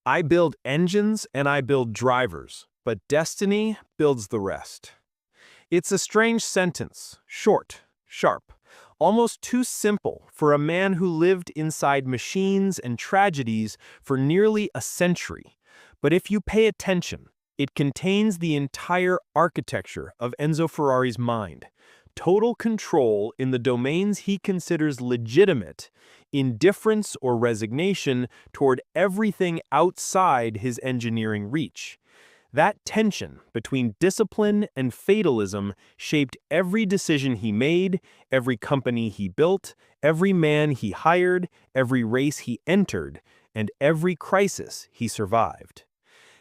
I build engines and I build drivers, but destiny builds the rest. It's a strange sentence, short, sharp, almost too simple for a man who lived inside machines and tragedies for nearly a century. But if you pay attention, it contains the entire architecture of Enzo Ferrari's mind. Total control in the domains he considers legitimate, indifference or resignation toward everything outside his engineering reach. That tension between discipline and fatalism shaped every decision he made, every company he built, every man he hired, every race he entered, and every crisis he survived.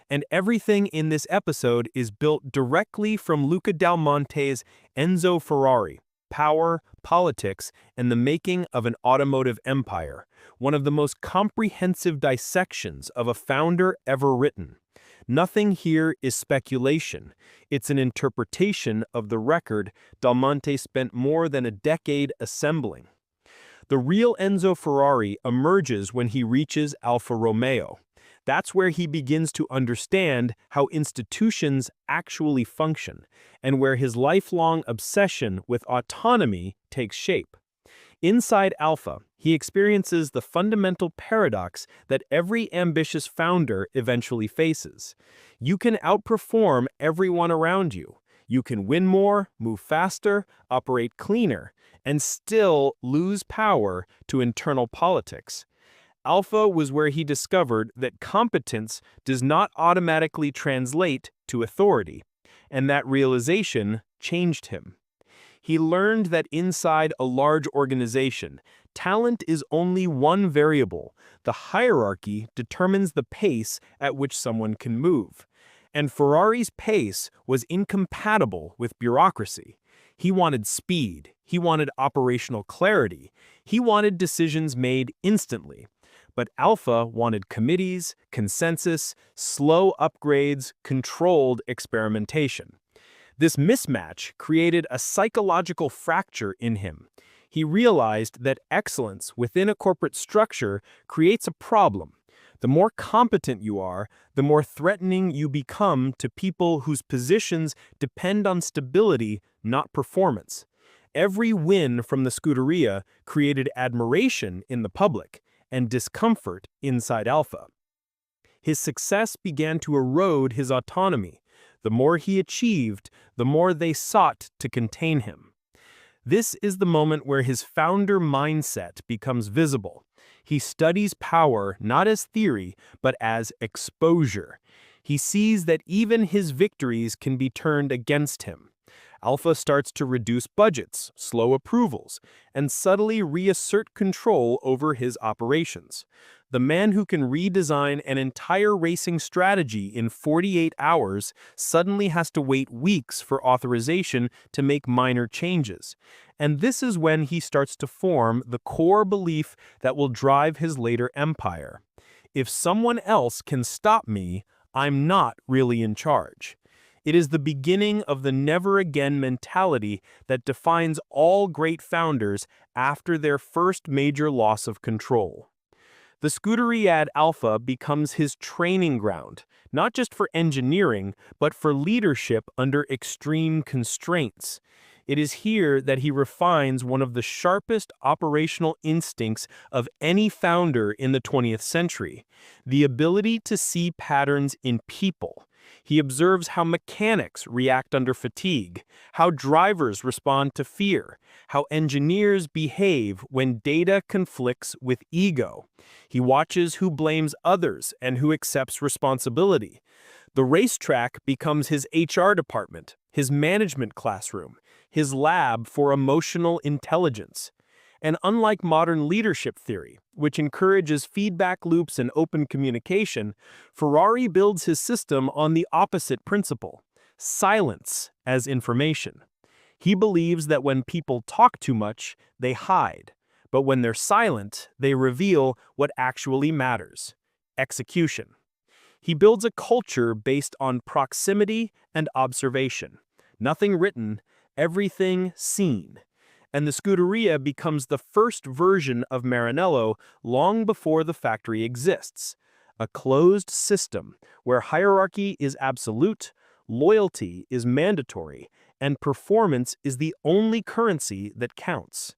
And everything in this episode is built directly from Luca Dal Monte's Enzo Ferrari, Power, Politics, and the Making of an Automotive Empire, one of the most comprehensive dissections of a founder ever written. Nothing here is speculation. It's an interpretation of the record Dal Monte spent more than a decade assembling. The real Enzo Ferrari emerges when he reaches Alfa Romeo. That's where he begins to understand how institutions actually function, and where his lifelong obsession with autonomy takes shape. Inside Alpha, he experiences the fundamental paradox that every ambitious founder eventually faces. You can outperform everyone around you. You can win more, move faster, operate cleaner, and still lose power to internal politics. Alpha was where he discovered that competence does not automatically translate to authority, and that realization changed him. He learned that inside a large organization, talent is only one variable. The hierarchy determines the pace at which someone can move. And Ferrari's pace was incompatible with bureaucracy. He wanted speed. He wanted operational clarity. He wanted decisions made instantly. But Alpha wanted committees, consensus, slow upgrades, controlled experimentation. This mismatch created a psychological fracture in him. He realized that excellence within a corporate structure creates a problem. The more competent you are, the more threatening you become to people whose positions depend on stability, not performance. Every win from the Scuderia created admiration in the public and discomfort inside Alpha. His success began to erode his autonomy. The more he achieved, the more they sought to contain him. This is the moment where his founder mindset becomes visible. He studies power not as theory, but as exposure. He sees that even his victories can be turned against him. Alpha starts to reduce budgets, slow approvals, and subtly reassert control over his operations. The man who can redesign an entire racing strategy in 48 hours suddenly has to wait weeks for authorization to make minor changes. And this is when he starts to form the core belief that will drive his later empire. If someone else can stop me, I'm not really in charge. It is the beginning of the never-again mentality that defines all great founders after their first major loss of control. The Scuderia Alpha becomes his training ground, not just for engineering, but for leadership under extreme constraints. It is here that he refines one of the sharpest operational instincts of any founder in the 20th century, the ability to see patterns in people. He observes how mechanics react under fatigue, how drivers respond to fear, how engineers behave when data conflicts with ego. He watches who blames others and who accepts responsibility. The racetrack becomes his HR department, his management classroom, his lab for emotional intelligence. And unlike modern leadership theory, which encourages feedback loops and open communication, Ferrari builds his system on the opposite principle: silence as information. He believes that when people talk too much, they hide, but when they're silent, they reveal what actually matters: execution. He builds a culture based on proximity and observation. Nothing written, everything seen. And the Scuderia becomes the first version of Maranello long before the factory exists. a closed system where hierarchy is absolute, loyalty is mandatory, and performance is the only currency that counts.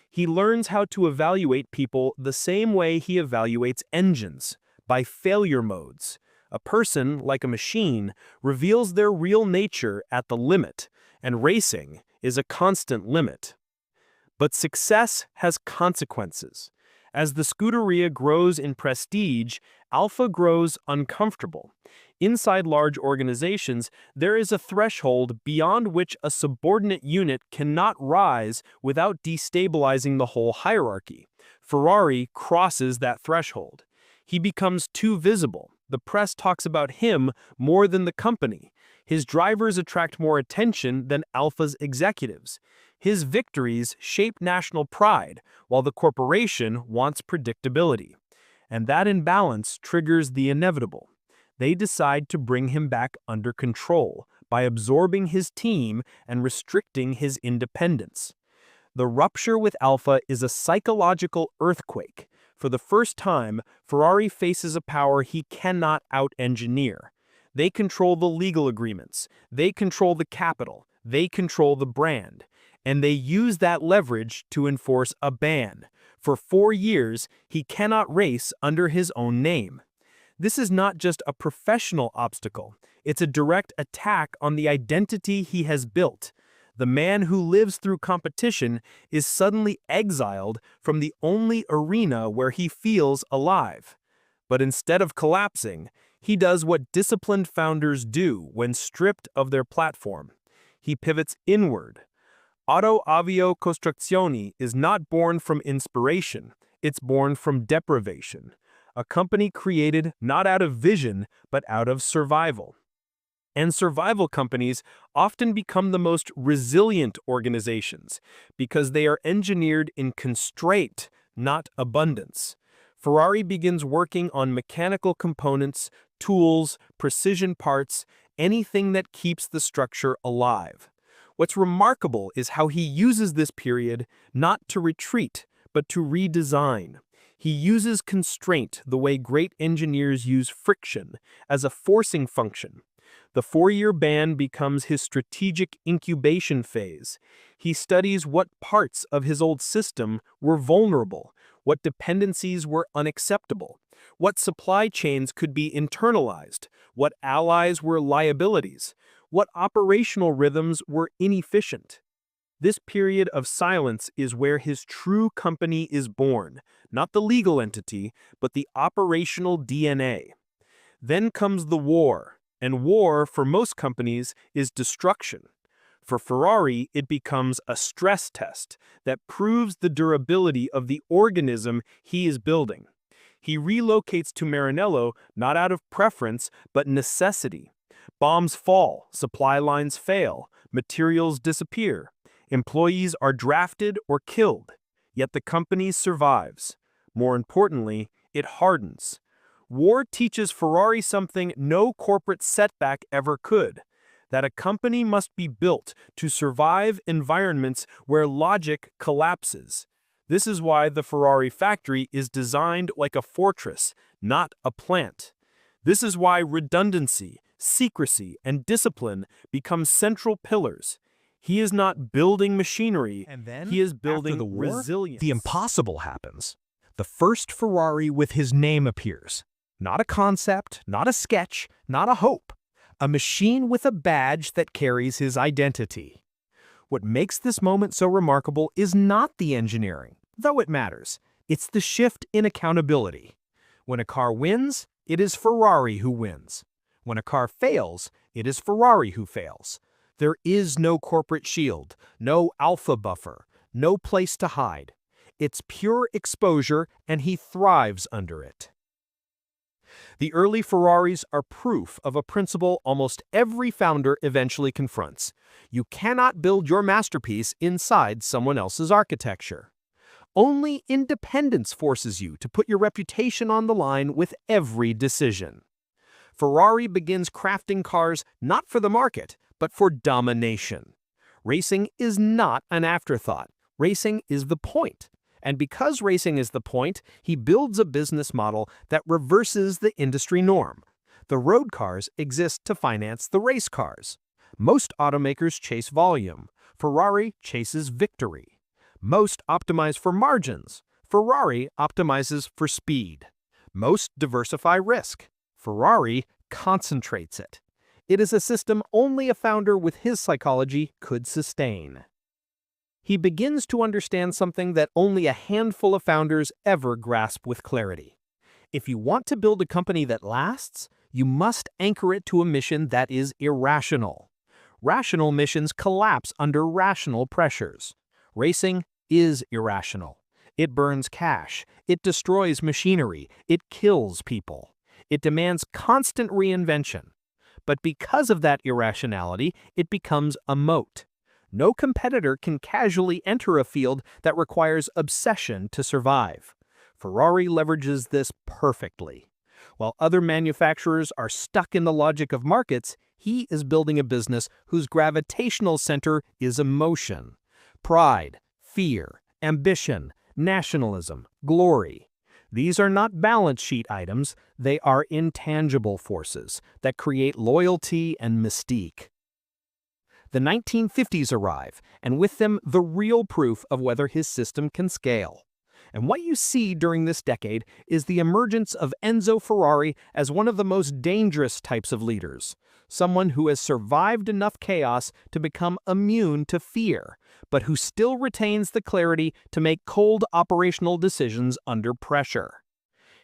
He learns how to evaluate people the same way he evaluates engines, by failure modes. A person, like a machine, reveals their real nature at the limit, and racing is a constant limit. But success has consequences. As the Scuderia grows in prestige, Alpha grows uncomfortable. Inside large organizations, there is a threshold beyond which a subordinate unit cannot rise without destabilizing the whole hierarchy. Ferrari crosses that threshold. He becomes too visible. The press talks about him more than the company. His drivers attract more attention than Alpha's executives. His victories shape national pride, while the corporation wants predictability. And that imbalance triggers the inevitable. They decide to bring him back under control by absorbing his team and restricting his independence. The rupture with Alpha is a psychological earthquake. For the first time, Ferrari faces a power he cannot out-engineer. They control the legal agreements, they control the capital, they control the brand, and they use that leverage to enforce a ban. For 4 years, he cannot race under his own name. This is not just a professional obstacle, it's a direct attack on the identity he has built. The man who lives through competition is suddenly exiled from the only arena where he feels alive. But instead of collapsing, he does what disciplined founders do when stripped of their platform. He pivots inward. Auto Avio Costruzioni is not born from inspiration, it's born from deprivation. A company created not out of vision, but out of survival. And survival companies often become the most resilient organizations because they are engineered in constraint, not abundance. Ferrari begins working on mechanical components, tools, precision parts, anything that keeps the structure alive. What's remarkable is how he uses this period not to retreat, but to redesign. He uses constraint the way great engineers use friction, as a forcing function. The 4-year ban becomes his strategic incubation phase. He studies what parts of his old system were vulnerable, what dependencies were unacceptable, what supply chains could be internalized, what allies were liabilities, what operational rhythms were inefficient. This period of silence is where his true company is born, not the legal entity, but the operational DNA. Then comes the war. And war, for most companies, is destruction. For Ferrari, it becomes a stress test that proves the durability of the organism he is building. He relocates to Maranello not out of preference, but necessity. Bombs fall, supply lines fail, materials disappear. Employees are drafted or killed, yet the company survives. More importantly, it hardens. War teaches Ferrari something no corporate setback ever could, that a company must be built to survive environments where logic collapses. This is why the Ferrari factory is designed like a fortress, not a plant. This is why redundancy, secrecy, and discipline become central pillars. He is not building machinery, he is building the war, resilience. The impossible happens. The first Ferrari with his name appears. Not a concept, not a sketch, not a hope. A machine with a badge that carries his identity. What makes this moment so remarkable is not the engineering, though it matters. It's the shift in accountability. When a car wins, it is Ferrari who wins. When a car fails, it is Ferrari who fails. There is no corporate shield, no alpha buffer, no place to hide. It's pure exposure, and he thrives under it. The early Ferraris are proof of a principle almost every founder eventually confronts. You cannot build your masterpiece inside someone else's architecture. Only independence forces you to put your reputation on the line with every decision. Ferrari begins crafting cars not for the market, but for domination. Racing is not an afterthought. Racing is the point. And because racing is the point, he builds a business model that reverses the industry norm. The road cars exist to finance the race cars. Most automakers chase volume. Ferrari chases victory. Most optimize for margins. Ferrari optimizes for speed. Most diversify risk. Ferrari concentrates it. It is a system only a founder with his psychology could sustain. He begins to understand something that only a handful of founders ever grasp with clarity. If you want to build a company that lasts, you must anchor it to a mission that is irrational. Rational missions collapse under rational pressures. Racing is irrational. It burns cash. It destroys machinery. It kills people. It demands constant reinvention. But because of that irrationality, it becomes a moat. No competitor can casually enter a field that requires obsession to survive. Ferrari leverages this perfectly. While other manufacturers are stuck in the logic of markets, he is building a business whose gravitational center is emotion. Pride, fear, ambition, nationalism, glory. These are not balance sheet items, they are intangible forces that create loyalty and mystique. The 1950s arrive, and with them the real proof of whether his system can scale. And what you see during this decade is the emergence of Enzo Ferrari as one of the most dangerous types of leaders, someone who has survived enough chaos to become immune to fear, but who still retains the clarity to make cold operational decisions under pressure.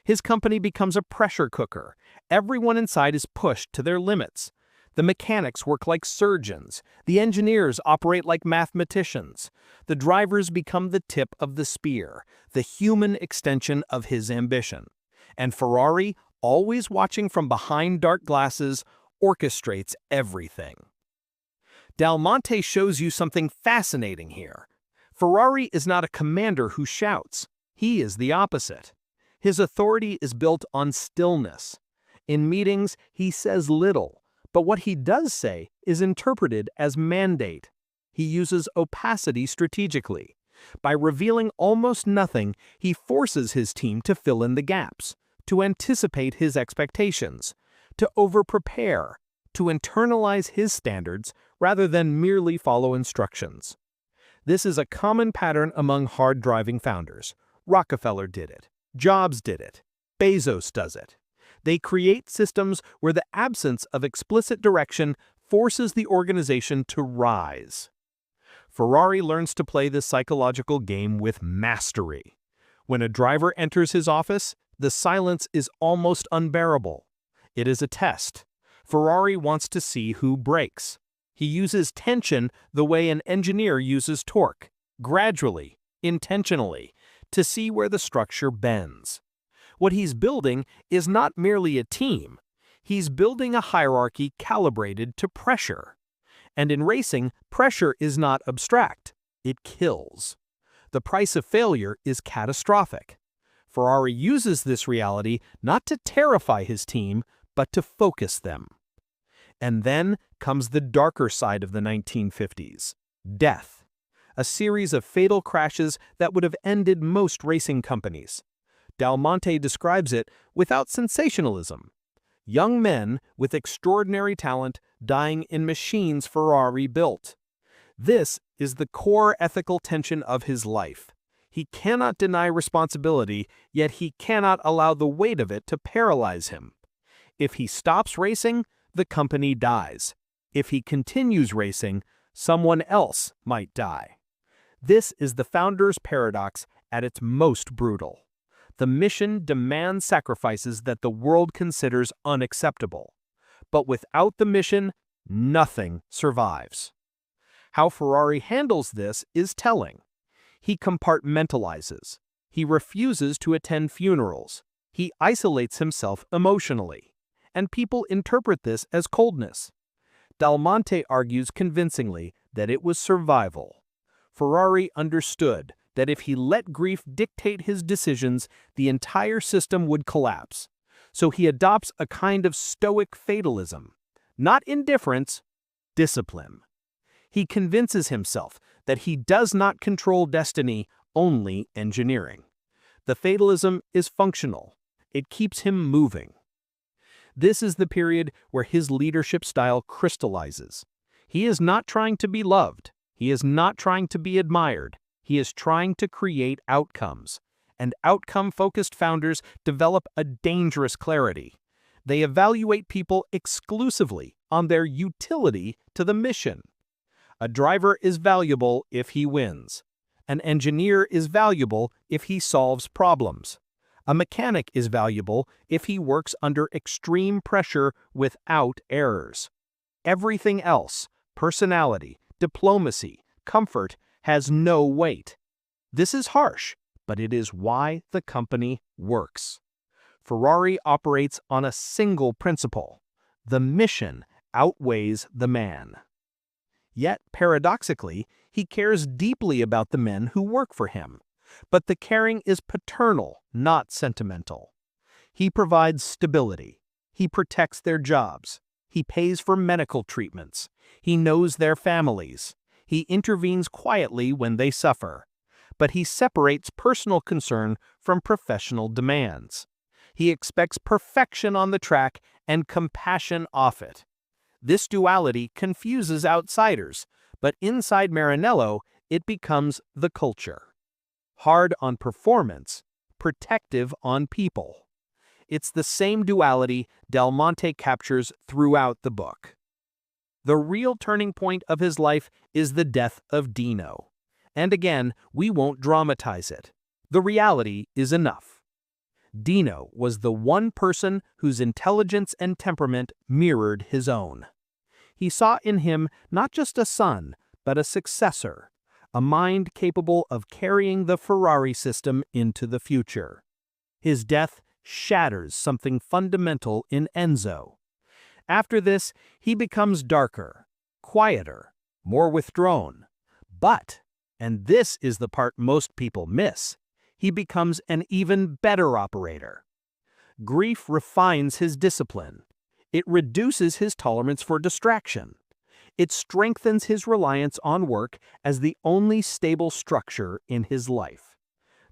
His company becomes a pressure cooker. Everyone inside is pushed to their limits. The mechanics work like surgeons. The engineers operate like mathematicians. The drivers become the tip of the spear, the human extension of his ambition. And Ferrari, always watching from behind dark glasses, orchestrates everything. Dal Monte shows you something fascinating here. Ferrari is not a commander who shouts. He is the opposite. His authority is built on stillness. In meetings, he says little. But what he does say is interpreted as mandate. He uses opacity strategically. By revealing almost nothing, he forces his team to fill in the gaps, to anticipate his expectations, to over-prepare, to internalize his standards rather than merely follow instructions. This is a common pattern among hard-driving founders. Rockefeller did it. Jobs did it. Bezos does it. They create systems where the absence of explicit direction forces the organization to rise. Ferrari learns to play this psychological game with mastery. When a driver enters his office, the silence is almost unbearable. It is a test. Ferrari wants to see who breaks. He uses tension the way an engineer uses torque, gradually, intentionally, to see where the structure bends. What he's building is not merely a team. He's building a hierarchy calibrated to pressure. And in racing, pressure is not abstract. It kills. The price of failure is catastrophic. Ferrari uses this reality not to terrify his team, but to focus them. And then comes the darker side of the 1950s, death. A series of fatal crashes that would have ended most racing companies. Dal Monte describes it without sensationalism. Young men with extraordinary talent dying in machines Ferrari built. This is the core ethical tension of his life. He cannot deny responsibility, yet he cannot allow the weight of it to paralyze him. If he stops racing, the company dies. If he continues racing, someone else might die. This is the founder's paradox at its most brutal. The mission demands sacrifices that the world considers unacceptable. But without the mission, nothing survives. How Ferrari handles this is telling. He compartmentalizes. He refuses to attend funerals. He isolates himself emotionally. And people interpret this as coldness. Dal Monte argues convincingly that it was survival. Ferrari understood that if he let grief dictate his decisions, the entire system would collapse. So he adopts a kind of stoic fatalism. Not indifference, discipline. He convinces himself that he does not control destiny, only engineering. The fatalism is functional. It keeps him moving. This is the period where his leadership style crystallizes. He is not trying to be loved. He is not trying to be admired. He is trying to create outcomes. And outcome-focused founders develop a dangerous clarity. They evaluate people exclusively on their utility to the mission. A driver is valuable if he wins. An engineer is valuable if he solves problems. A mechanic is valuable if he works under extreme pressure without errors. Everything else, personality, diplomacy, comfort, has no weight. This is harsh, but it is why the company works. Ferrari operates on a single principle: the mission outweighs the man. Yet, paradoxically, he cares deeply about the men who work for him. But the caring is paternal, not sentimental. He provides stability. He protects their jobs. He pays for medical treatments. He knows their families. He intervenes quietly when they suffer. But he separates personal concern from professional demands. He expects perfection on the track and compassion off it. This duality confuses outsiders, but inside Maranello, it becomes the culture. Hard on performance, protective on people. It's the same duality Dal Monte captures throughout the book. The real turning point of his life is the death of Dino. And again, we won't dramatize it. The reality is enough. Dino was the one person whose intelligence and temperament mirrored his own. He saw in him not just a son, but a successor, a mind capable of carrying the Ferrari system into the future. His death shatters something fundamental in Enzo. After this, he becomes darker, quieter, more withdrawn. But, and this is the part most people miss, he becomes an even better operator. Grief refines his discipline. It reduces his tolerance for distraction. It strengthens his reliance on work as the only stable structure in his life.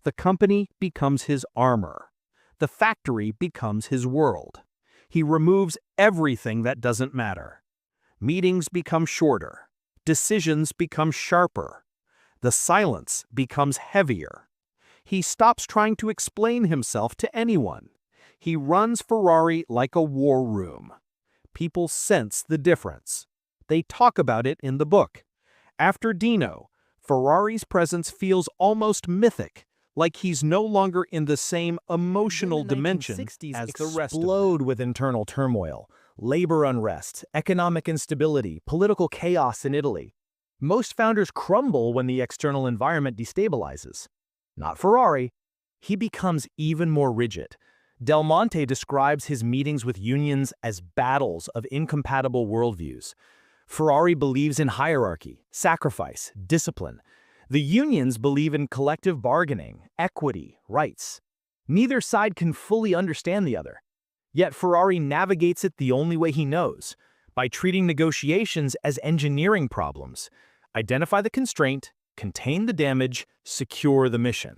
The company becomes his armor. The factory becomes his world. He removes everything that doesn't matter. Meetings become shorter. Decisions become sharper. The silence becomes heavier. He stops trying to explain himself to anyone. He runs Ferrari like a war room. People sense the difference. They talk about it in the book. After Dino, Ferrari's presence feels almost mythic, like he's no longer in the same emotional dimension as the rest of explode with internal turmoil, labor unrest, economic instability, political chaos in Italy. Most founders crumble when the external environment destabilizes. Not Ferrari. He becomes even more rigid. Del Monte describes his meetings with unions as battles of incompatible worldviews. Ferrari believes in hierarchy, sacrifice, discipline. The unions believe in collective bargaining, equity, rights. Neither side can fully understand the other. Yet Ferrari navigates it the only way he knows, by treating negotiations as engineering problems. Identify the constraint, contain the damage, secure the mission.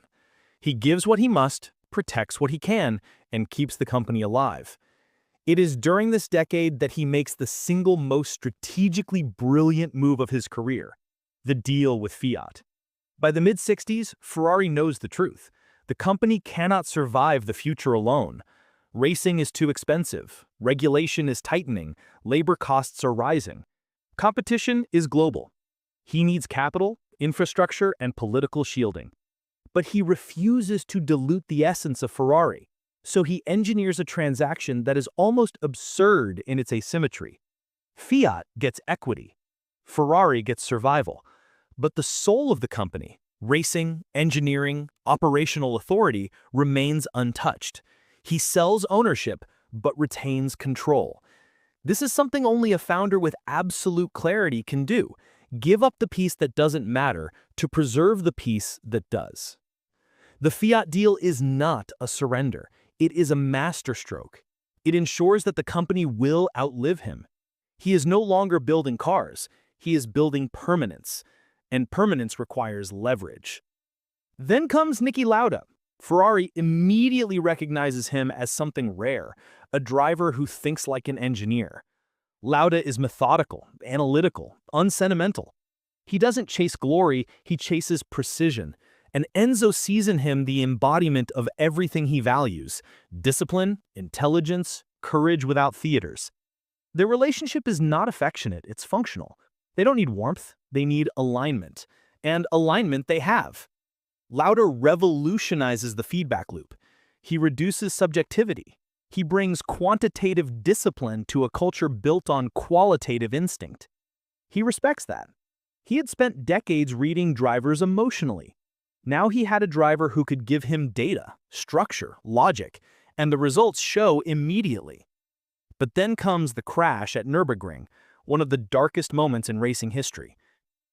He gives what he must, protects what he can, and keeps the company alive. It is during this decade that he makes the single most strategically brilliant move of his career, the deal with Fiat. By the mid-60s, Ferrari knows the truth. The company cannot survive the future alone. Racing is too expensive, regulation is tightening, labor costs are rising. Competition is global. He needs capital, infrastructure, and political shielding. But he refuses to dilute the essence of Ferrari. So he engineers a transaction that is almost absurd in its asymmetry. Fiat gets equity. Ferrari gets survival. But the soul of the company, racing, engineering, operational authority, remains untouched. He sells ownership, but retains control. This is something only a founder with absolute clarity can do. Give up the piece that doesn't matter to preserve the piece that does. The Fiat deal is not a surrender. It is a masterstroke. It ensures that the company will outlive him. He is no longer building cars. He is building permanence. And permanence requires leverage. Then comes Niki Lauda. Ferrari immediately recognizes him as something rare, a driver who thinks like an engineer. Lauda is methodical, analytical, unsentimental. He doesn't chase glory, he chases precision. And Enzo sees in him the embodiment of everything he values: discipline, intelligence, courage without theaters. Their relationship is not affectionate, it's functional. They don't need warmth, they need alignment. And alignment they have. Lauda revolutionizes the feedback loop. He reduces subjectivity. He brings quantitative discipline to a culture built on qualitative instinct. He respects that. He had spent decades reading drivers emotionally. Now he had a driver who could give him data, structure, logic, and the results show immediately. But then comes the crash at Nürburgring, one of the darkest moments in racing history.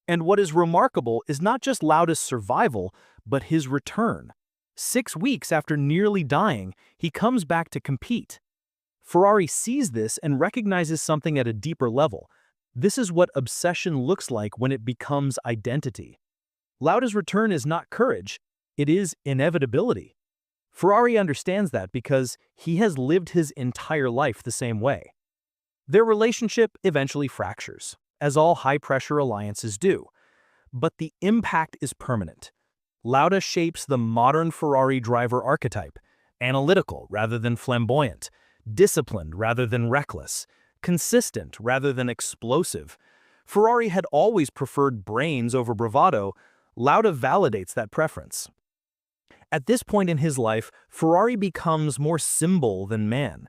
And what is remarkable is not just Lauda's survival, but his return. 6 weeks after nearly dying, he comes back to compete. Ferrari sees this and recognizes something at a deeper level. This is what obsession looks like when it becomes identity. Lauda's return is not courage, it is inevitability. Ferrari understands that because he has lived his entire life the same way. Their relationship eventually fractures, as all high-pressure alliances do. But the impact is permanent. Lauda shapes the modern Ferrari driver archetype: analytical rather than flamboyant, disciplined rather than reckless, consistent rather than explosive. Ferrari had always preferred brains over bravado. Lauda validates that preference. At this point in his life, Ferrari becomes more symbol than man.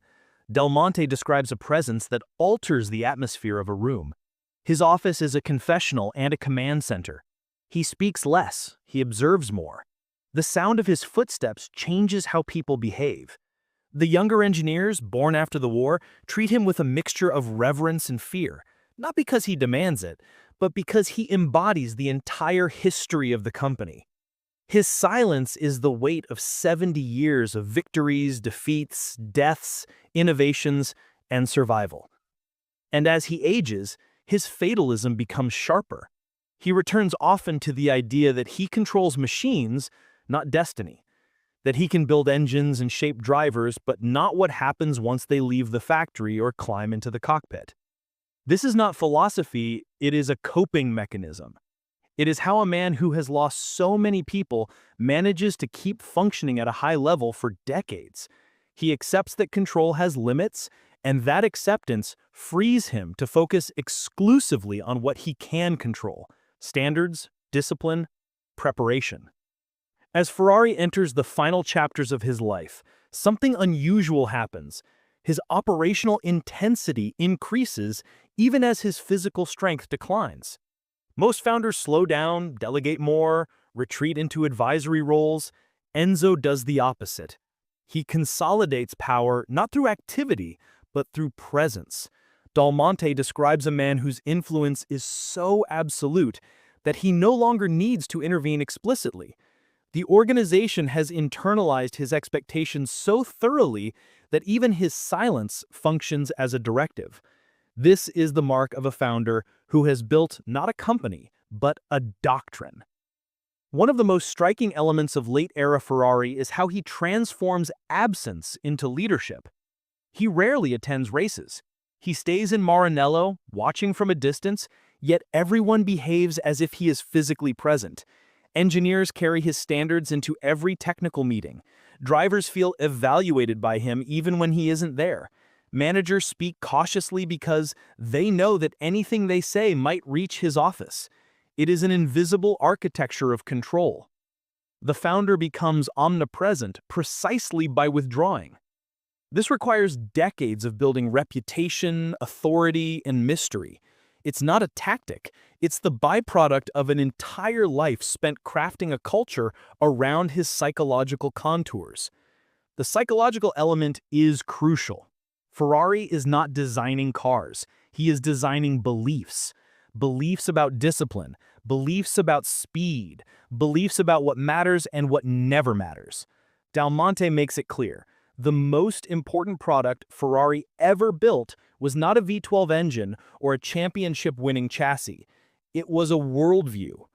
Dal Monte describes a presence that alters the atmosphere of a room. His office is a confessional and a command center. He speaks less, he observes more. The sound of his footsteps changes how people behave. The younger engineers, born after the war, treat him with a mixture of reverence and fear, not because he demands it, but because he embodies the entire history of the company. His silence is the weight of 70 years of victories, defeats, deaths, innovations, and survival. And as he ages, his fatalism becomes sharper. He returns often to the idea that he controls machines, not destiny. That he can build engines and shape drivers, but not what happens once they leave the factory or climb into the cockpit. This is not philosophy, it is a coping mechanism. It is how a man who has lost so many people manages to keep functioning at a high level for decades. He accepts that control has limits, and that acceptance frees him to focus exclusively on what he can control: standards, discipline, preparation. As Ferrari enters the final chapters of his life, something unusual happens. His operational intensity increases even as his physical strength declines. Most founders slow down, delegate more, retreat into advisory roles. Enzo does the opposite. He consolidates power not through activity, but through presence. Dal Monte describes a man whose influence is so absolute that he no longer needs to intervene explicitly. The organization has internalized his expectations so thoroughly that even his silence functions as a directive. This is the mark of a founder who has built not a company, but a doctrine. One of the most striking elements of late-era Ferrari is how he transforms absence into leadership. He rarely attends races. He stays in Maranello, watching from a distance, yet everyone behaves as if he is physically present. Engineers carry his standards into every technical meeting. Drivers feel evaluated by him even when he isn't there. Managers speak cautiously because they know that anything they say might reach his office. It is an invisible architecture of control. The founder becomes omnipresent precisely by withdrawing. This requires decades of building reputation, authority, and mystery. It's not a tactic. It's the byproduct of an entire life spent crafting a culture around his psychological contours. The psychological element is crucial. Ferrari is not designing cars. He is designing beliefs. Beliefs about discipline, beliefs about speed, beliefs about what matters and what never matters. Dal Monte makes it clear. The most important product Ferrari ever built was not a V12 engine or a championship-winning chassis. It was a worldview.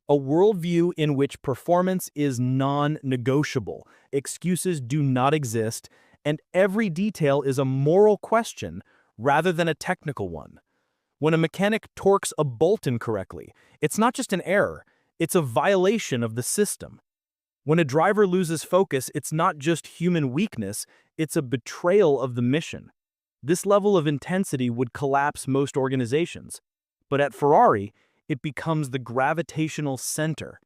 A worldview in which performance is non-negotiable, excuses do not exist, and every detail is a moral question rather than a technical one. When a mechanic torques a bolt incorrectly, it's not just an error, it's a violation of the system. When a driver loses focus, it's not just human weakness, it's a betrayal of the mission. This level of intensity would collapse most organizations. But at Ferrari, it becomes the gravitational center.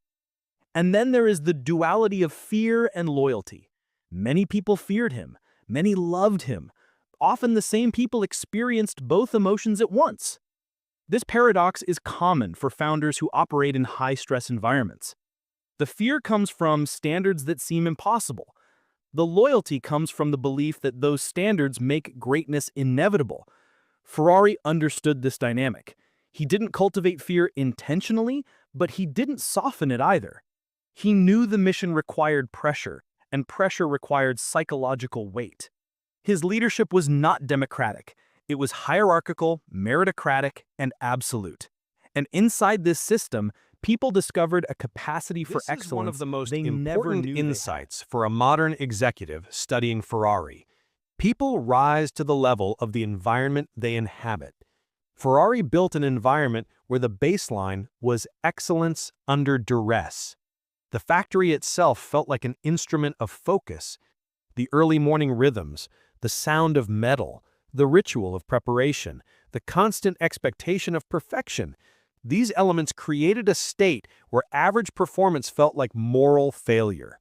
And then there is the duality of fear and loyalty. Many people feared him, many loved him. Often the same people experienced both emotions at once. This paradox is common for founders who operate in high-stress environments. The fear comes from standards that seem impossible. The loyalty comes from the belief that those standards make greatness inevitable. Ferrari understood this dynamic. He didn't cultivate fear intentionally, but he didn't soften it either. He knew the mission required pressure, and pressure required psychological weight. His leadership was not democratic. It was hierarchical, meritocratic, and absolute. And inside this system, people discovered a capacity for excellence. This is one of the most they never important knew they had. insights for a modern executive studying Ferrari. People rise to the level of the environment they inhabit. Ferrari built an environment where the baseline was excellence under duress. The factory itself felt like an instrument of focus. The early morning rhythms, the sound of metal, the ritual of preparation, the constant expectation of perfection. These elements created a state where average performance felt like moral failure.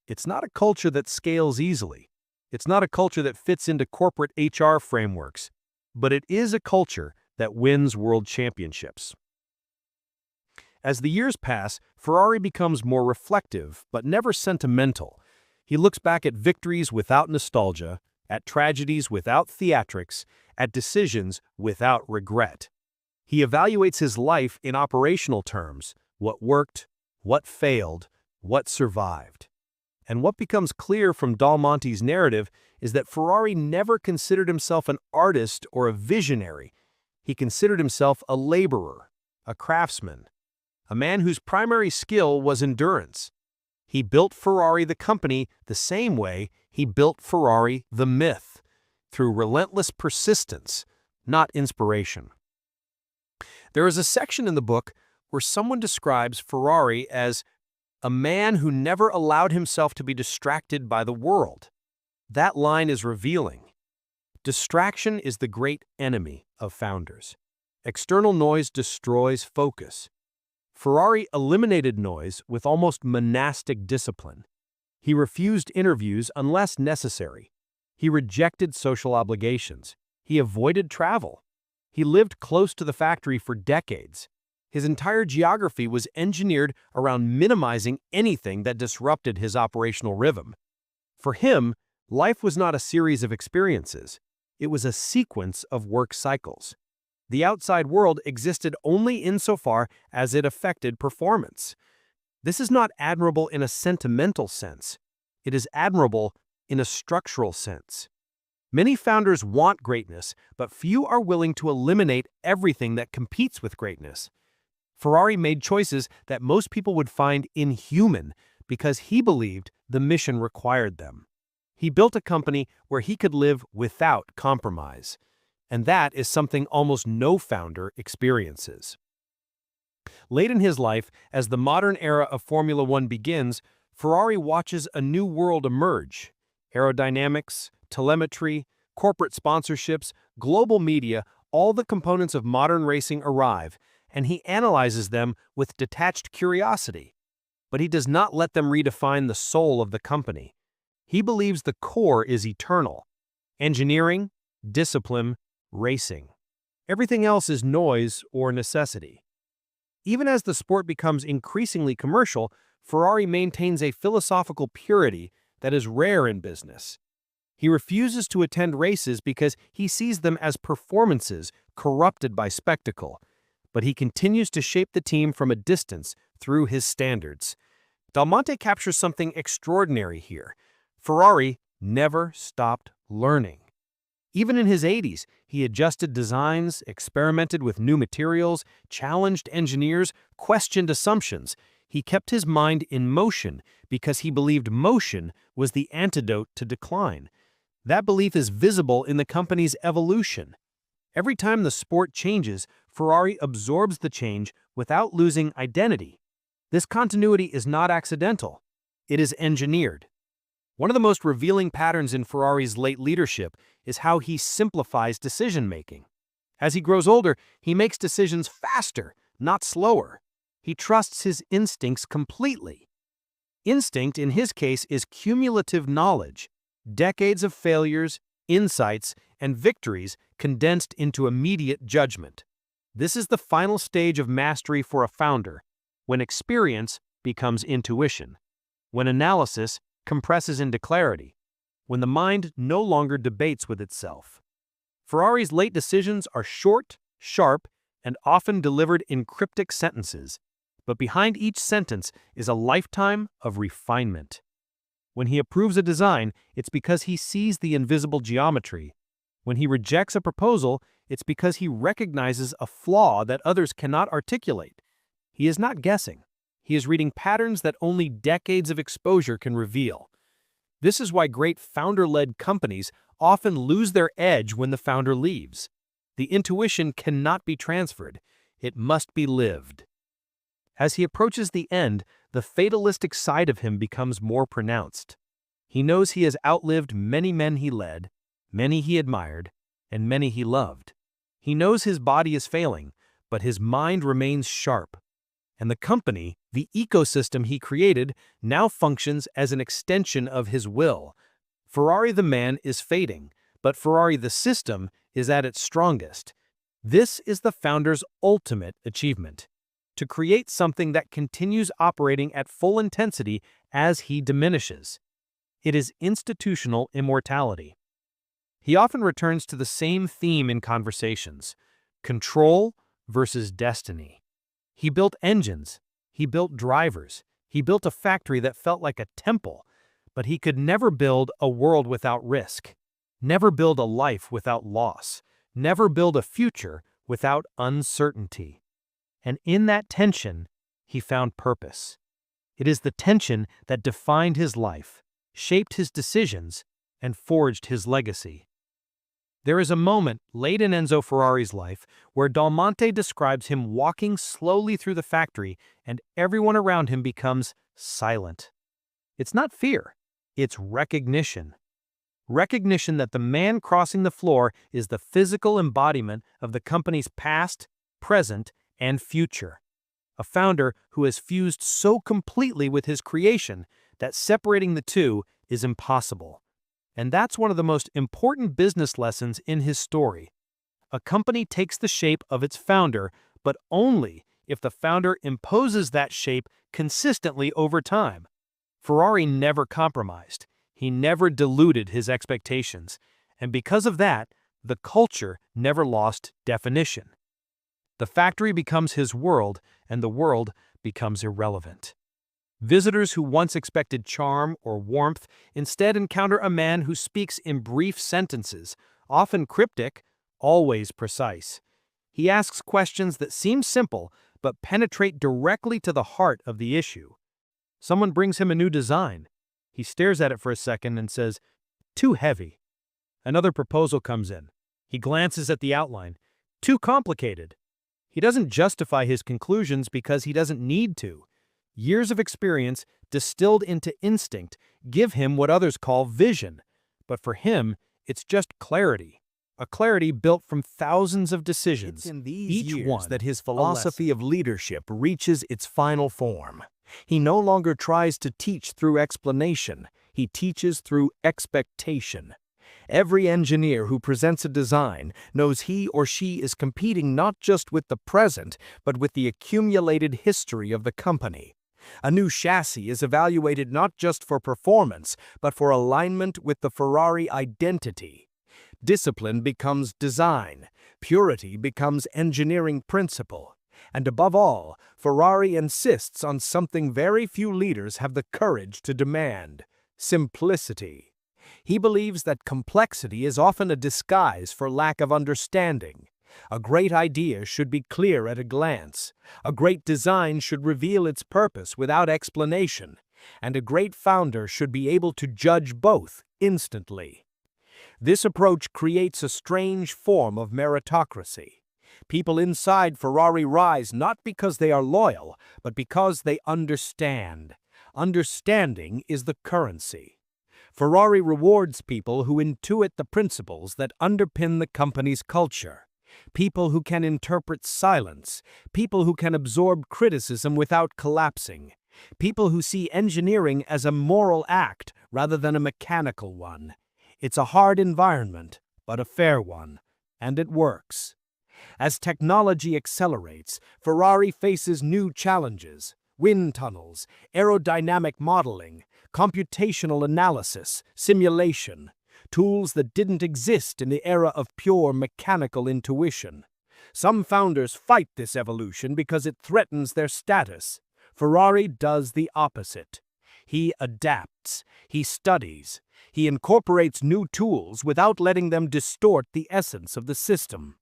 It's not a culture that scales easily. It's not a culture that fits into corporate HR frameworks. But it is a culture that wins world championships. As the years pass, Ferrari becomes more reflective, but never sentimental. He looks back at victories without nostalgia, at tragedies without theatrics, at decisions without regret. He evaluates his life in operational terms: what worked, what failed, what survived. And what becomes clear from Dal Monte's narrative is that Ferrari never considered himself an artist or a visionary. He considered himself a laborer, a craftsman, a man whose primary skill was endurance. He built Ferrari the company the same way he built Ferrari the myth, through relentless persistence, not inspiration. There is a section in the book where someone describes Ferrari as a man who never allowed himself to be distracted by the world. That line is revealing. Distraction is the great enemy of founders. External noise destroys focus. Ferrari eliminated noise with almost monastic discipline. He refused interviews unless necessary. He rejected social obligations. He avoided travel. He lived close to the factory for decades. His entire geography was engineered around minimizing anything that disrupted his operational rhythm. For him, life was not a series of experiences. It was a sequence of work cycles. The outside world existed only insofar as it affected performance. This is not admirable in a sentimental sense. It is admirable in a structural sense. Many founders want greatness, but few are willing to eliminate everything that competes with greatness. Ferrari made choices that most people would find inhuman because he believed the mission required them. He built a company where he could live without compromise, and that is something almost no founder experiences. Late in his life, as the modern era of Formula One begins, Ferrari watches a new world emerge. Aerodynamics, telemetry, corporate sponsorships, global media, all the components of modern racing arrive, and he analyzes them with detached curiosity. But he does not let them redefine the soul of the company. He believes the core is eternal: engineering, discipline, racing. Everything else is noise or necessity. Even as the sport becomes increasingly commercial, Ferrari maintains a philosophical purity that is rare in business. He refuses to attend races because he sees them as performances corrupted by spectacle, but he continues to shape the team from a distance through his standards. Dal Monte captures something extraordinary here. Ferrari never stopped learning. Even in his 80s, he adjusted designs, experimented with new materials, challenged engineers, questioned assumptions. He kept his mind in motion because he believed motion was the antidote to decline. That belief is visible in the company's evolution. Every time the sport changes, Ferrari absorbs the change without losing identity. This continuity is not accidental. It is engineered. One of the most revealing patterns in Ferrari's late leadership is how he simplifies decision-making. As he grows older, he makes decisions faster, not slower. He trusts his instincts completely. Instinct, in his case, is cumulative knowledge, decades of failures, insights, and victories condensed into immediate judgment. This is the final stage of mastery for a founder, when experience becomes intuition, when analysis compresses into clarity, when the mind no longer debates with itself. Ferrari's late decisions are short, sharp, and often delivered in cryptic sentences, but behind each sentence is a lifetime of refinement. When he approves a design, it's because he sees the invisible geometry. When he rejects a proposal, it's because he recognizes a flaw that others cannot articulate. He is not guessing. He is reading patterns that only decades of exposure can reveal. This is why great founder-led companies often lose their edge when the founder leaves. The intuition cannot be transferred. It must be lived. As he approaches the end, the fatalistic side of him becomes more pronounced. He knows he has outlived many men he led, many he admired, and many he loved. He knows his body is failing, but his mind remains sharp. And the company, the ecosystem he created, now functions as an extension of his will. Ferrari the man is fading, but Ferrari the system is at its strongest. This is the founder's ultimate achievement: to create something that continues operating at full intensity as he diminishes. It is institutional immortality. He often returns to the same theme in conversations: control versus destiny. He built engines, he built drivers, he built a factory that felt like a temple, but he could never build a world without risk, never build a life without loss, never build a future without uncertainty. And in that tension, he found purpose. It is the tension that defined his life, shaped his decisions, and forged his legacy. There is a moment late in Enzo Ferrari's life where Dal Monte describes him walking slowly through the factory and everyone around him becomes silent. It's not fear, it's recognition. Recognition that the man crossing the floor is the physical embodiment of the company's past, present, and future. A founder who has fused so completely with his creation that separating the two is impossible. And that's one of the most important business lessons in his story. A company takes the shape of its founder, but only if the founder imposes that shape consistently over time. Ferrari never compromised. He never diluted his expectations. And because of that, the culture never lost definition. The factory becomes his world, and the world becomes irrelevant. Visitors who once expected charm or warmth instead encounter a man who speaks in brief sentences, often cryptic, always precise. He asks questions that seem simple but penetrate directly to the heart of the issue. Someone brings him a new design. He stares at it for a second and says, "Too heavy." Another proposal comes in. He glances at the outline. "Too complicated." He doesn't justify his conclusions because he doesn't need to. Years of experience, distilled into instinct, give him what others call vision. But for him, it's just clarity. A clarity built from thousands of decisions. It's in these each years one that his philosophy of leadership reaches its final form. He no longer tries to teach through explanation. He teaches through expectation. Every engineer who presents a design knows he or she is competing not just with the present, but with the accumulated history of the company. A new chassis is evaluated not just for performance, but for alignment with the Ferrari identity. Discipline becomes design. Purity becomes engineering principle. And above all, Ferrari insists on something very few leaders have the courage to demand: simplicity. He believes that complexity is often a disguise for lack of understanding. A great idea should be clear at a glance. A great design should reveal its purpose without explanation. And a great founder should be able to judge both instantly. This approach creates a strange form of meritocracy. People inside Ferrari rise not because they are loyal, but because they understand. Understanding is the currency. Ferrari rewards people who intuit the principles that underpin the company's culture. People who can interpret silence. People who can absorb criticism without collapsing. People who see engineering as a moral act rather than a mechanical one. It's a hard environment, but a fair one, and it works. As technology accelerates, Ferrari faces new challenges: wind tunnels, aerodynamic modeling, computational analysis, simulation, tools that didn't exist in the era of pure mechanical intuition. Some founders fight this evolution because it threatens their status. Ferrari does the opposite. He adapts, he studies, he incorporates new tools without letting them distort the essence of the system.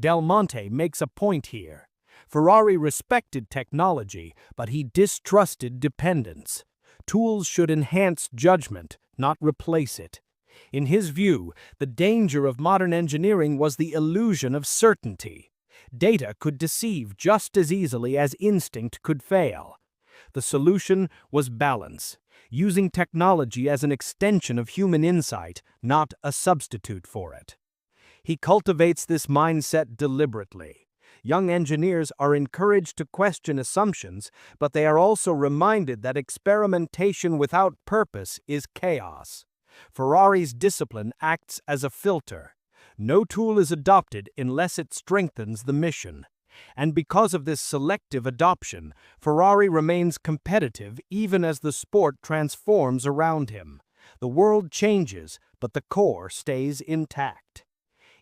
Dal Monte makes a point here. Ferrari respected technology, but he distrusted dependence. Tools should enhance judgment, not replace it. In his view, the danger of modern engineering was the illusion of certainty. Data could deceive just as easily as instinct could fail. The solution was balance, using technology as an extension of human insight, not a substitute for it. He cultivates this mindset deliberately. Young engineers are encouraged to question assumptions, but they are also reminded that experimentation without purpose is chaos. Ferrari's discipline acts as a filter. No tool is adopted unless it strengthens the mission. And because of this selective adoption, Ferrari remains competitive even as the sport transforms around him. The world changes, but the core stays intact.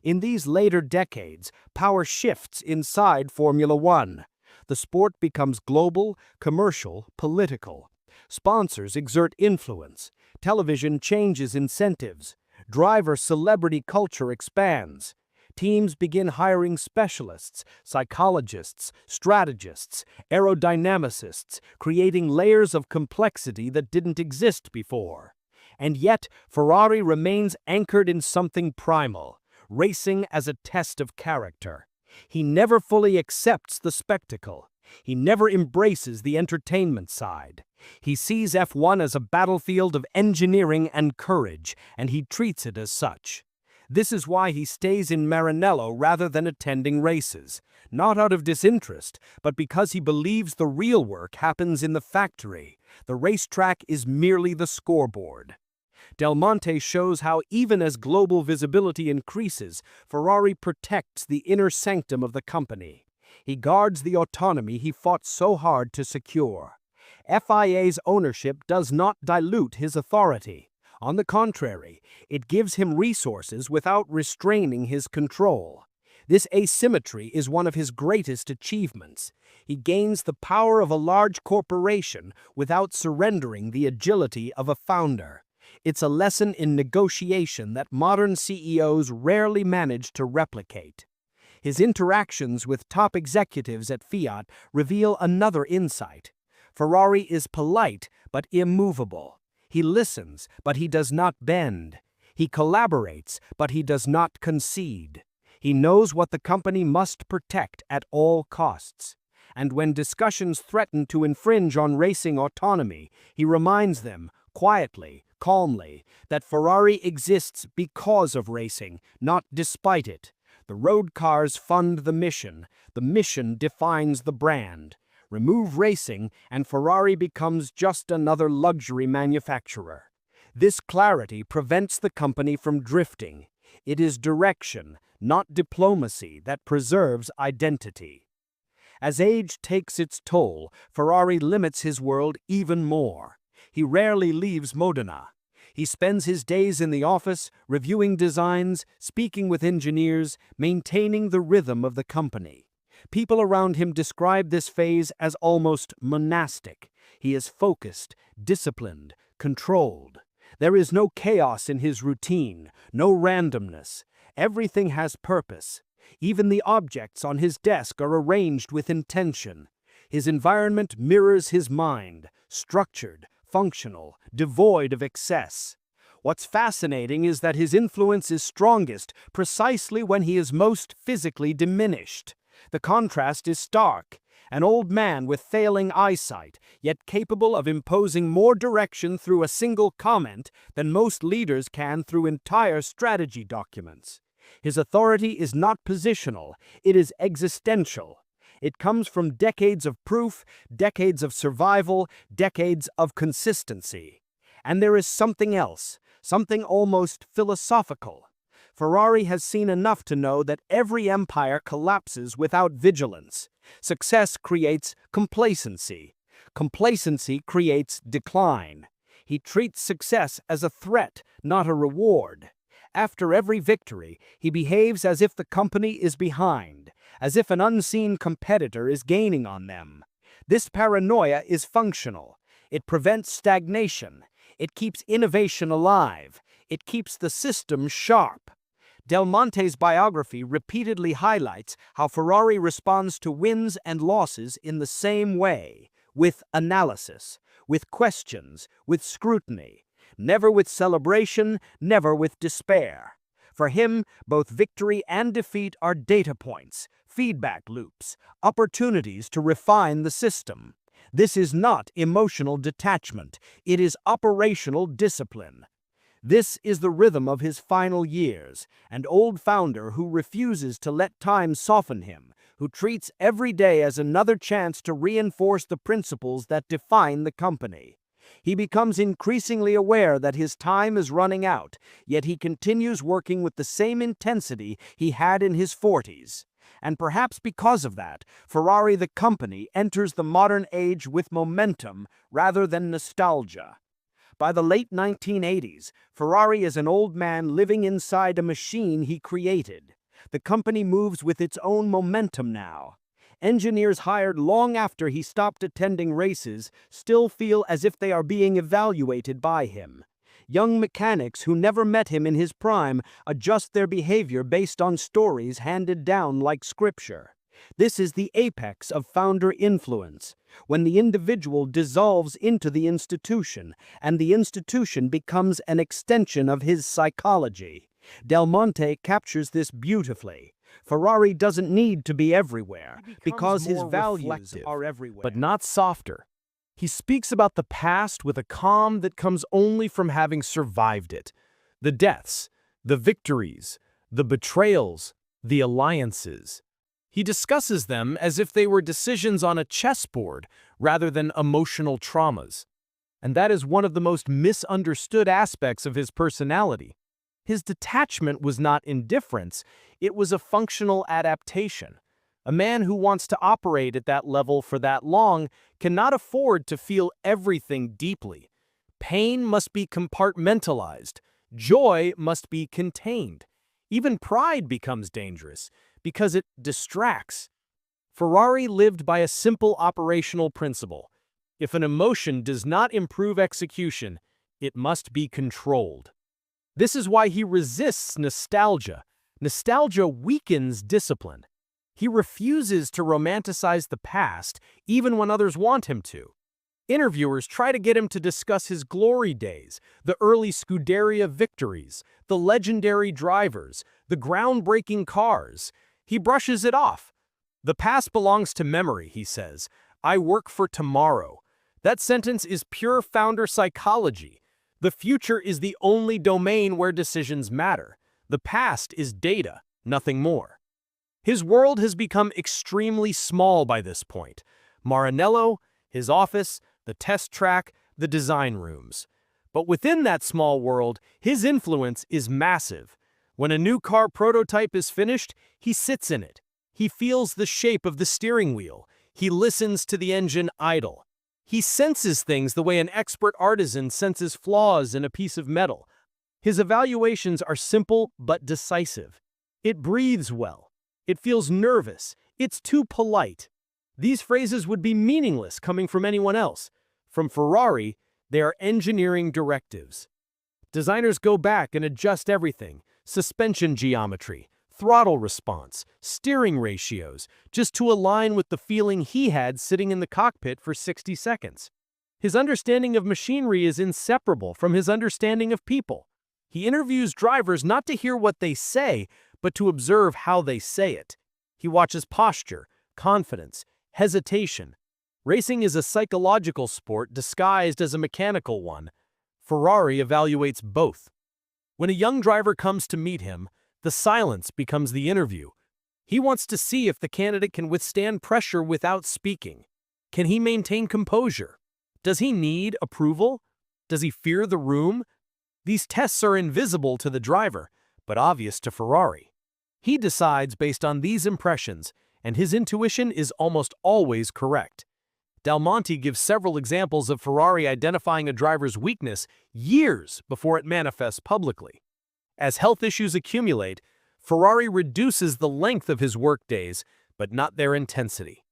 In these later decades, power shifts inside Formula One. The sport becomes global, commercial, political. Sponsors exert influence. Television changes incentives. Driver celebrity culture expands. Teams begin hiring specialists, psychologists, strategists, aerodynamicists, creating layers of complexity that didn't exist before. And yet, Ferrari remains anchored in something primal, racing as a test of character. He never fully accepts the spectacle. He never embraces the entertainment side. He sees F1 as a battlefield of engineering and courage, and he treats it as such. This is why he stays in Maranello rather than attending races, not out of disinterest, but because he believes the real work happens in the factory. The racetrack is merely the scoreboard. Dal Monte shows how even as global visibility increases, Ferrari protects the inner sanctum of the company. He guards the autonomy he fought so hard to secure. FIA's ownership does not dilute his authority. On the contrary, it gives him resources without restraining his control. This asymmetry is one of his greatest achievements. He gains the power of a large corporation without surrendering the agility of a founder. It's a lesson in negotiation that modern CEOs rarely manage to replicate. His interactions with top executives at Fiat reveal another insight. Ferrari is polite but immovable. He listens, but he does not bend. He collaborates, but he does not concede. He knows what the company must protect at all costs. And when discussions threaten to infringe on racing autonomy, he reminds them, quietly, calmly, that Ferrari exists because of racing, not despite it. The road cars fund the mission defines the brand. Remove racing, and Ferrari becomes just another luxury manufacturer. This clarity prevents the company from drifting. It is direction, not diplomacy, that preserves identity. As age takes its toll, Ferrari limits his world even more. He rarely leaves Modena. He spends his days in the office, reviewing designs, speaking with engineers, maintaining the rhythm of the company. People around him describe this phase as almost monastic. He is focused, disciplined, controlled. There is no chaos in his routine, no randomness. Everything has purpose. Even the objects on his desk are arranged with intention. His environment mirrors his mind, structured, functional, devoid of excess. What's fascinating is that his influence is strongest precisely when he is most physically diminished. The contrast is stark. An old man with failing eyesight, yet capable of imposing more direction through a single comment than most leaders can through entire strategy documents. His authority is not positional, it is existential. It comes from decades of proof, decades of survival, decades of consistency. And there is something else, something almost philosophical. Ferrari has seen enough to know that every empire collapses without vigilance. Success creates complacency. Complacency creates decline. He treats success as a threat, not a reward. After every victory, he behaves as if the company is behind, as if an unseen competitor is gaining on them. This paranoia is functional. It prevents stagnation. It keeps innovation alive. It keeps the system sharp. Del Monte's biography repeatedly highlights how Ferrari responds to wins and losses in the same way, with analysis, with questions, with scrutiny. Never with celebration, never with despair. For him, both victory and defeat are data points, feedback loops, opportunities to refine the system. This is not emotional detachment, it is operational discipline. This is the rhythm of his final years, an old founder who refuses to let time soften him, who treats every day as another chance to reinforce the principles that define the company. He becomes increasingly aware that his time is running out, yet he continues working with the same intensity he had in his 40s. And perhaps because of that, Ferrari the company enters the modern age with momentum rather than nostalgia. By the late 1980s, Ferrari is an old man living inside a machine he created. The company moves with its own momentum now. Engineers hired long after he stopped attending races still feel as if they are being evaluated by him. Young mechanics who never met him in his prime adjust their behavior based on stories handed down like scripture. This is the apex of founder influence, when the individual dissolves into the institution, and the institution becomes an extension of his psychology. Del Monte captures this beautifully. Ferrari doesn't need to be everywhere, because his values are everywhere. But not softer. He speaks about the past with a calm that comes only from having survived it. The deaths, the victories, the betrayals, the alliances. He discusses them as if they were decisions on a chessboard rather than emotional traumas. And that is one of the most misunderstood aspects of his personality. His detachment was not indifference, it was a functional adaptation. A man who wants to operate at that level for that long cannot afford to feel everything deeply. Pain must be compartmentalized. Joy must be contained. Even pride becomes dangerous because it distracts. Ferrari lived by a simple operational principle. If an emotion does not improve execution, it must be controlled. This is why he resists nostalgia. Nostalgia weakens discipline. He refuses to romanticize the past, even when others want him to. Interviewers try to get him to discuss his glory days, the early Scuderia victories, the legendary drivers, the groundbreaking cars. He brushes it off. The past belongs to memory, he says. I work for tomorrow. That sentence is pure founder psychology. The future is the only domain where decisions matter. The past is data, nothing more. His world has become extremely small by this point. Maranello, his office, the test track, the design rooms. But within that small world, his influence is massive. When a new car prototype is finished, he sits in it. He feels the shape of the steering wheel. He listens to the engine idle. He senses things the way an expert artisan senses flaws in a piece of metal. His evaluations are simple but decisive. It breathes well. It feels nervous. It's too polite. These phrases would be meaningless coming from anyone else. From Ferrari, they are engineering directives. Designers go back and adjust everything: suspension geometry, throttle response, steering ratios, just to align with the feeling he had sitting in the cockpit for 60 seconds. His understanding of machinery is inseparable from his understanding of people. He interviews drivers not to hear what they say, but to observe how they say it. He watches posture, confidence, hesitation. Racing is a psychological sport disguised as a mechanical one. Ferrari evaluates both. When a young driver comes to meet him, the silence becomes the interview. He wants to see if the candidate can withstand pressure without speaking. Can he maintain composure? Does he need approval? Does he fear the room? These tests are invisible to the driver, but obvious to Ferrari. He decides based on these impressions, and his intuition is almost always correct. Dal Monte gives several examples of Ferrari identifying a driver's weakness years before it manifests publicly. As health issues accumulate, Ferrari reduces the length of his workdays, but not their intensity.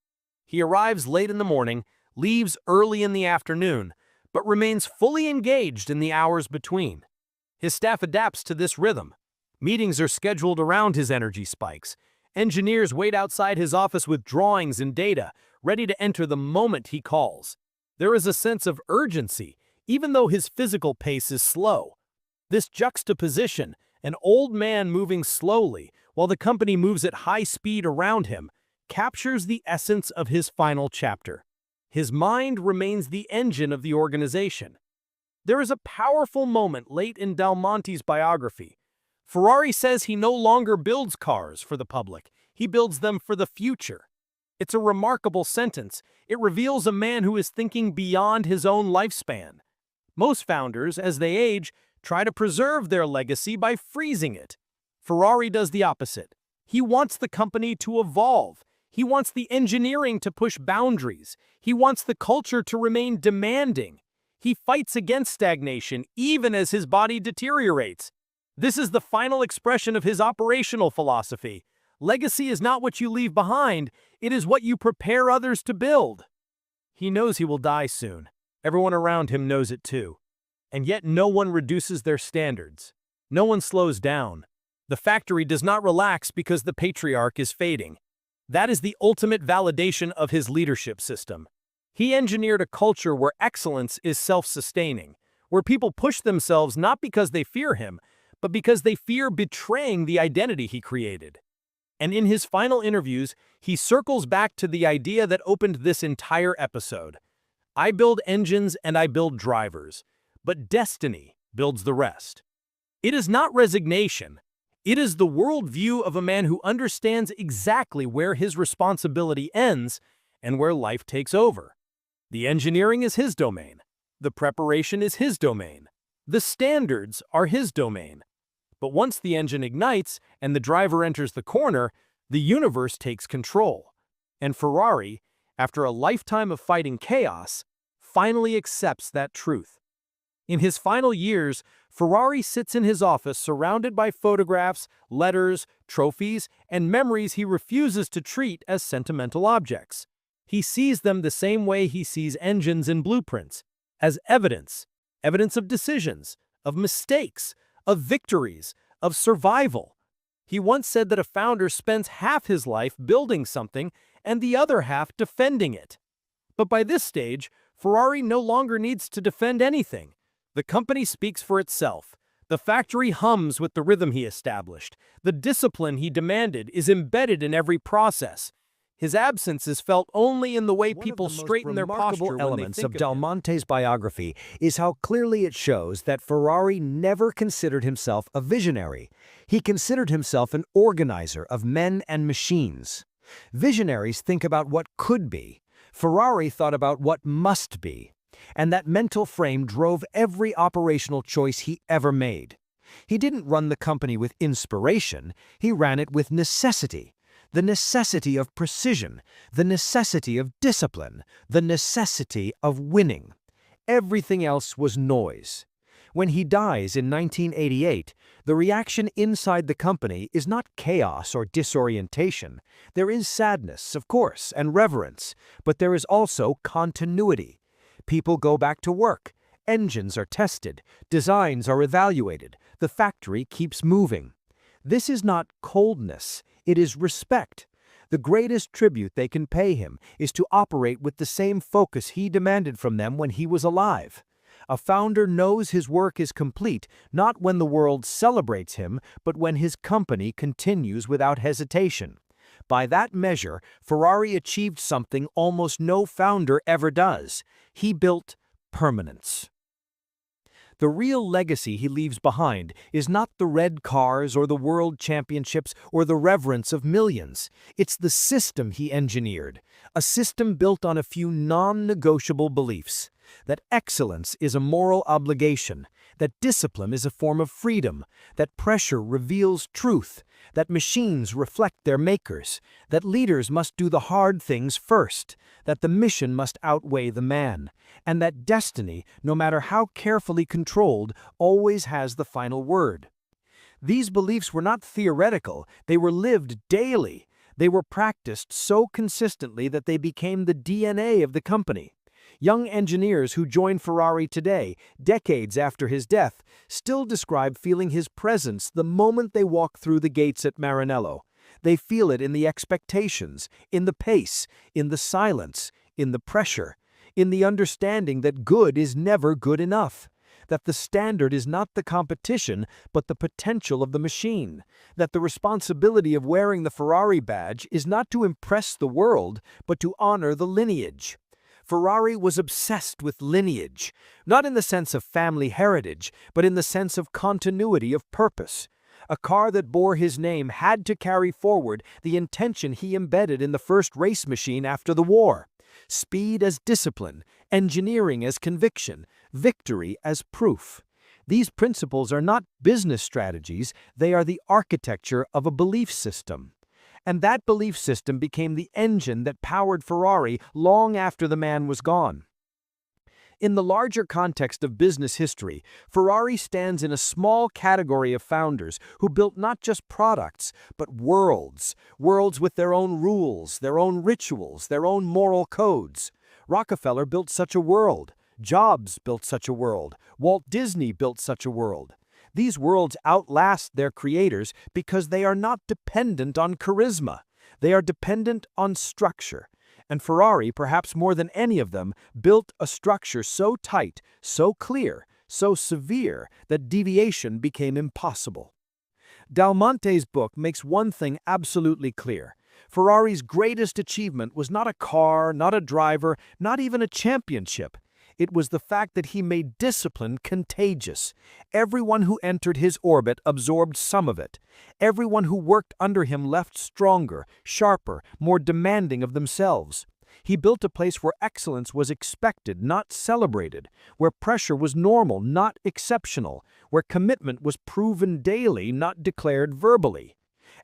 He arrives late in the morning, leaves early in the afternoon, but remains fully engaged in the hours between. His staff adapts to this rhythm. Meetings are scheduled around his energy spikes. Engineers wait outside his office with drawings and data, ready to enter the moment he calls. There is a sense of urgency, even though his physical pace is slow. This juxtaposition, an old man moving slowly while the company moves at high speed around him, captures the essence of his final chapter. His mind remains the engine of the organization. There is a powerful moment late in Dal Monte's biography. Ferrari says he no longer builds cars for the public, he builds them for the future. It's a remarkable sentence. It reveals a man who is thinking beyond his own lifespan. Most founders, as they age, try to preserve their legacy by freezing it. Ferrari does the opposite. He wants the company to evolve. He wants the engineering to push boundaries. He wants the culture to remain demanding. He fights against stagnation even as his body deteriorates. This is the final expression of his operational philosophy. Legacy is not what you leave behind, it is what you prepare others to build. He knows he will die soon. Everyone around him knows it too. And yet no one reduces their standards. No one slows down. The factory does not relax because the patriarch is fading. That is the ultimate validation of his leadership system. He engineered a culture where excellence is self-sustaining, where people push themselves not because they fear him, but because they fear betraying the identity he created. And in his final interviews, he circles back to the idea that opened this entire episode. I build engines and I build drivers, but destiny builds the rest. It is not resignation. It is the worldview of a man who understands exactly where his responsibility ends and where life takes over. The engineering is his domain. The preparation is his domain. The standards are his domain. But once the engine ignites and the driver enters the corner, the universe takes control. And Ferrari, after a lifetime of fighting chaos, finally accepts that truth. In his final years, Ferrari sits in his office surrounded by photographs, letters, trophies, and memories he refuses to treat as sentimental objects. He sees them the same way he sees engines and blueprints, as evidence of decisions, of mistakes, of victories, of survival. He once said that a founder spends half his life building something and the other half defending it. But by this stage, Ferrari no longer needs to defend anything. The company speaks for itself. The factory hums with the rhythm he established. The discipline he demanded is embedded in every process. His absence is felt only in the way people straighten their posture when they elements think of Dal Monte's biography is how clearly it shows that Ferrari never considered himself a visionary. He considered himself an organizer of men and machines. Visionaries think about what could be. Ferrari thought about what must be. And that mental frame drove every operational choice he ever made. He didn't run the company with inspiration, he ran it with necessity. The necessity of precision, the necessity of discipline, the necessity of winning. Everything else was noise. When he dies in 1988, the reaction inside the company is not chaos or disorientation. There is sadness, of course, and reverence, but there is also continuity. People go back to work. Engines are tested, designs are evaluated, the factory keeps moving. This is not coldness, it is respect. The greatest tribute they can pay him is to operate with the same focus he demanded from them when he was alive. A founder knows his work is complete not when the world celebrates him, but when his company continues without hesitation. By that measure, Ferrari achieved something almost no founder ever does. He built permanence. The real legacy he leaves behind is not the red cars or the world championships or the reverence of millions. It's the system he engineered, a system built on a few non-negotiable beliefs: that excellence is a moral obligation, that discipline is a form of freedom, that pressure reveals truth, that machines reflect their makers, that leaders must do the hard things first, that the mission must outweigh the man, and that destiny, no matter how carefully controlled, always has the final word. These beliefs were not theoretical, they were lived daily. They were practiced so consistently that they became the DNA of the company. Young engineers who join Ferrari today, decades after his death, still describe feeling his presence the moment they walk through the gates at Maranello. They feel it in the expectations, in the pace, in the silence, in the pressure, in the understanding that good is never good enough, that the standard is not the competition but the potential of the machine, that the responsibility of wearing the Ferrari badge is not to impress the world but to honor the lineage. Ferrari was obsessed with lineage, not in the sense of family heritage, but in the sense of continuity of purpose. A car that bore his name had to carry forward the intention he embedded in the first race machine after the war: speed as discipline, engineering as conviction, victory as proof. These principles are not business strategies, they are the architecture of a belief system. And that belief system became the engine that powered Ferrari long after the man was gone. In the larger context of business history, Ferrari stands in a small category of founders who built not just products, but worlds. Worlds with their own rules, their own rituals, their own moral codes. Rockefeller built such a world. Jobs built such a world. Walt Disney built such a world. These worlds outlast their creators because they are not dependent on charisma. They are dependent on structure. And Ferrari, perhaps more than any of them, built a structure so tight, so clear, so severe that deviation became impossible. Dal Monte's book makes one thing absolutely clear. Ferrari's greatest achievement was not a car, not a driver, not even a championship. It was the fact that he made discipline contagious. Everyone who entered his orbit absorbed some of it. Everyone who worked under him left stronger, sharper, more demanding of themselves. He built a place where excellence was expected, not celebrated, where pressure was normal, not exceptional, where commitment was proven daily, not declared verbally.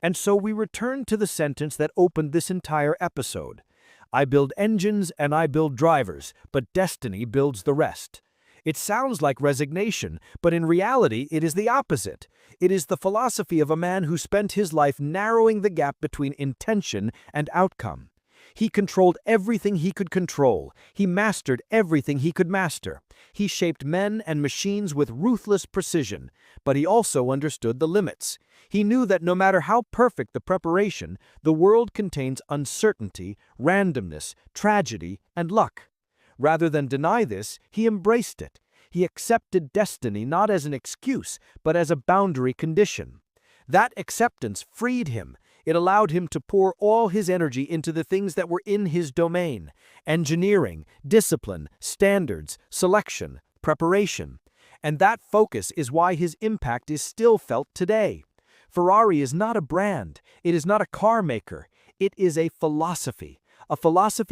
And so we return to the sentence that opened this entire episode. I build engines and I build drivers, but destiny builds the rest. It sounds like resignation, but in reality it is the opposite. It is the philosophy of a man who spent his life narrowing the gap between intention and outcome. He controlled everything he could control. He mastered everything he could master. He shaped men and machines with ruthless precision, but he also understood the limits. He knew that no matter how perfect the preparation, the world contains uncertainty, randomness, tragedy, and luck. Rather than deny this, he embraced it. He accepted destiny not as an excuse, but as a boundary condition. That acceptance freed him. It allowed him to pour all his energy into the things that were in his domain: engineering, discipline, standards, selection, preparation. And that focus is why his impact is still felt today. Ferrari is not a brand. It is not a car maker. It is a philosophy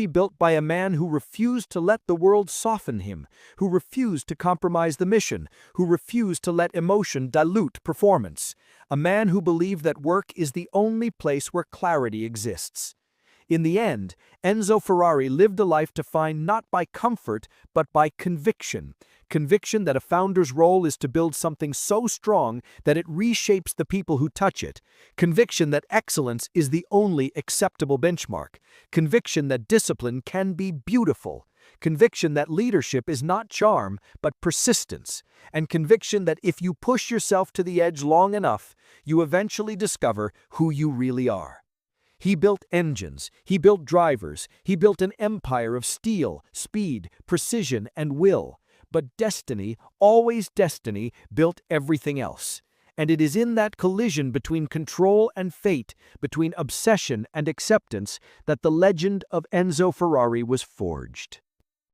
built by a man who refused to let the world soften him, who refused to compromise the mission, who refused to let emotion dilute performance, a man who believed that work is the only place where clarity exists. In the end, Enzo Ferrari lived a life defined not by comfort, but by conviction. Conviction that a founder's role is to build something so strong that it reshapes the people who touch it. Conviction that excellence is the only acceptable benchmark. Conviction that discipline can be beautiful. conviction that leadership is not charm, but persistence, and conviction that if you push yourself to the edge long enough, you eventually discover who you really are. He built engines, he built drivers, he built an empire of steel, speed, precision, and will. But destiny, always destiny, built everything else. And it is in that collision between control and fate, between obsession and acceptance, that the legend of Enzo Ferrari was forged.